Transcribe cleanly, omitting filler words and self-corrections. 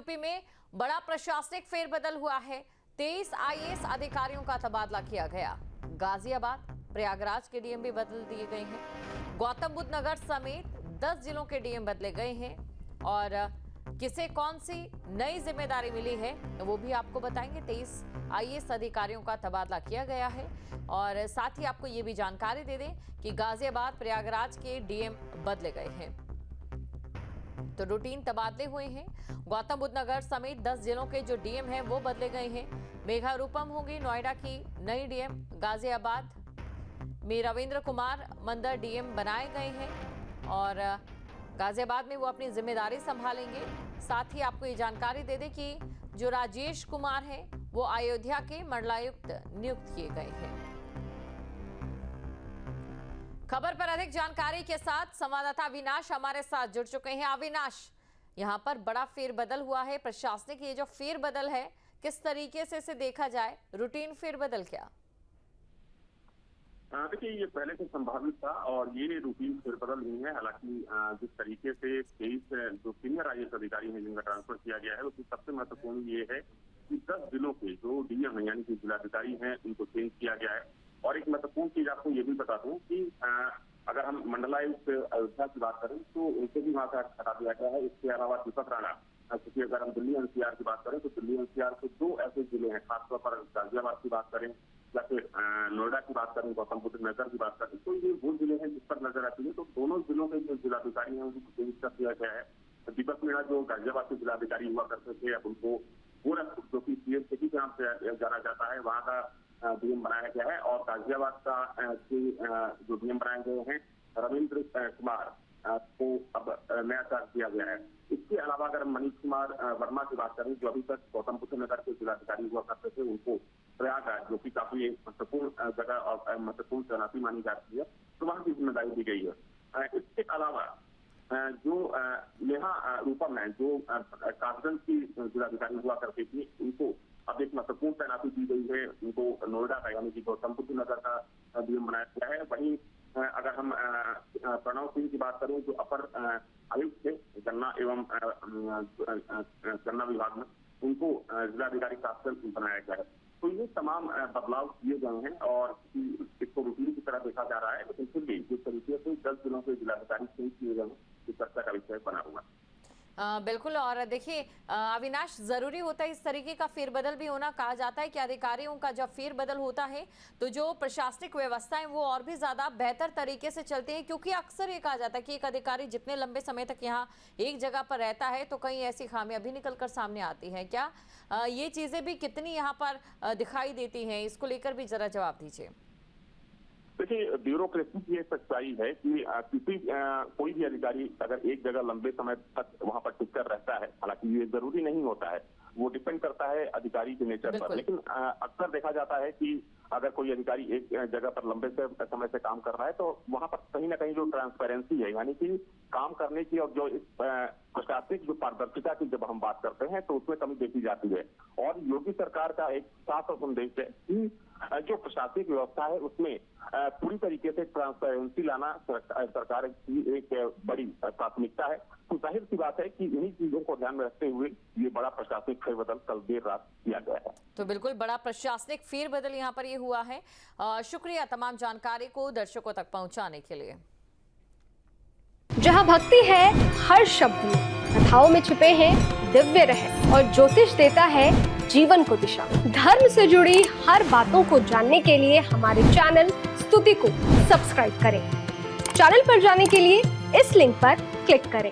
UP में बड़ा प्रशासनिक फेरबदल हुआ है। 23 आईएएस अधिकारियों का तबादला किया गया। गाजियाबाद, प्रयागराज के डीएम भी बदल दिए गए हैं। गौतम बुद्ध नगर समेत 10 जिलों के डीएम बदले गए हैं और किसे कौन सी नई जिम्मेदारी मिली है वो भी आपको बताएंगे। 23 आईएएस अधिकारियों का तबादला किया गया है और साथ ही आपको ये भी जानकारी दे दें कि गाजियाबाद, प्रयागराज के डीएम बदले गए हैं। तो रूटीन तबादले हुए हैं। गौतम बुद्ध नगर समेत 10 जिलों के जो डीएम हैं वो बदले गए हैं। मेघा रूपम होंगी नोएडा की नई डीएम। गाजियाबाद में रविंद्र कुमार मंदर डीएम बनाए गए हैं और गाजियाबाद में वो अपनी जिम्मेदारी संभालेंगे। साथ ही आपको ये जानकारी दे दें कि जो राजेश कुमार हैं वो अयोध्या के मंडलायुक्त नियुक्त किए गए हैं। खबर पर अधिक जानकारी के साथ संवाददाता अविनाश हमारे साथ जुड़ चुके हैं। अविनाश, यहाँ पर बड़ा फेरबदल हुआ है। प्रशासनिक ये जो फेरबदल है किस तरीके से इसे देखा जाए, रूटीन फेरबदल क्या? देखिए, ये पहले से संभावित था और ये रूटीन फेरबदल नहीं है। हालांकि जिस तरीके से 23 जो सीनियर आईएएस अधिकारी हैं जिनका ट्रांसफर किया गया है उसमें सबसे महत्वपूर्ण ये है कि 10 जिलों के जो डीएम हैं यानी कि जिलाधिकारी हैं उनको चेंज किया गया है। और एक महत्वपूर्ण चीज आपको ये भी बता दूं कि अगर हम मंडलायुक्त अयोध्या की बात करें तो उनको भी वहां से हटा दिया गया है। इसके अलावा दीपक राणा, क्योंकि अगर हम दिल्ली एनसीआर की बात करें तो दिल्ली एनसीआर के 2 ऐसे जिले हैं, खासतौर पर गाजियाबाद की बात करें या फिर नोएडा की बात करें, गौतम बुद्ध नगर की बात करें, तो ये वो जिले हैं जिस पर नजर आती है। तो दोनों जिलों के जो जिलाधिकारी हैं उनको चेंज कर दिया गया है। दीपक मीणा जो गाजियाबाद के जिलाधिकारी हुआ करते थे, अब उनको गोरखपुर जो कि सीएसटी के नाम से जाना जाता है वहाँ का डीएम बनाया गया है। और गाजियाबाद का जो डीएम बनाए गए हैं रविंद्र कुमार को अब नया चार्ज दिया गया है। इसके अलावा अगर मनीष कुमार वर्मा की बात करें जो अभी तक गौतम बुद्ध नगर के जिलाधिकारी हुआ करते थे, उनको प्रयागराज जो कि काफी एक महत्वपूर्ण जगह और महत्वपूर्ण तैनाती मानी जाती है, तो वहां की जिम्मेदारी दी गई है। इसके अलावा जो नेहा रूपम है जो कासगंज की जिलाधिकारी हुआ करती थी, उनको अब एक महत्वपूर्ण तैनाती दी गई है। उनको नोएडा का यानी कि गौतम बुद्ध नगर का डीएम बनाया गया है। वहीं अगर हम प्रणव सिंह की बात करें जो अपर आयुक्त थे गन्ना एवं गन्ना विभाग में, उनको जिलाधिकारी कासगंज बनाया गया है। तो ये तमाम बदलाव किए गए हैं और इसको रूटीन की तरह देखा जा रहा है, लेकिन फिर भी जिस तरीके से 10 जिलों के जिलाधिकारी चेंज किए गए हैं इस चर्चा का विषय बना हुआ। बिल्कुल। और देखिए अविनाश, जरूरी होता है इस तरीके का फेरबदल भी होना। कहा जाता है कि अधिकारियों का जब फेरबदल होता है तो जो प्रशासनिक व्यवस्था है वो और भी ज्यादा बेहतर तरीके से चलती है, क्योंकि अक्सर ये कहा जाता है कि एक अधिकारी जितने लंबे समय तक यहाँ एक जगह पर रहता है तो कई ऐसी खामियां भी निकल कर सामने आती है। क्या ये चीजें भी कितनी यहाँ पर दिखाई देती है, इसको लेकर भी जरा जवाब दीजिए। देखिए, ब्यूरोक्रेसी की एक सच्चाई है कि कोई भी अधिकारी अगर एक जगह लंबे समय तक वहां पर टिक कर रहता है, हालांकि ये जरूरी नहीं होता है, वो डिपेंड करता है अधिकारी के नेचर पर। लेकिन अक्सर देखा जाता है कि अगर कोई अधिकारी एक जगह पर लंबे समय से काम कर रहा है तो वहां पर कहीं ना कहीं जो ट्रांसपेरेंसी है यानी कि काम करने की और जो प्रशासनिक जो पारदर्शिता की जब हम बात करते हैं तो उसमें कमी देखी जाती है। और योगी सरकार का एक साफ संदेश है कि जो प्रशासनिक व्यवस्था है उसमें पूरी तरीके से ट्रांसपेरेंसी लाना सरकार की एक बड़ी प्राथमिकता है। तो जाहिर सी बात है कि इन्हीं चीजों को ध्यान में रखते हुए ये बड़ा प्रशासनिक फेरबदल कल देर रात किया गया है। तो बिल्कुल बड़ा प्रशासनिक फेरबदल यहाँ पर ये हुआ है। शुक्रिया तमाम जानकारी को दर्शकों तक पहुंचाने के लिए। जहाँ भक्ति है हर शब्द में, कथाओं में छुपे हैं दिव्य रहस्य और ज्योतिष देता है जीवन को दिशा। धर्म से जुड़ी हर बातों को जानने के लिए हमारे चैनल स्तुति को सब्सक्राइब करें। चैनल पर जाने के लिए इस लिंक पर क्लिक करें।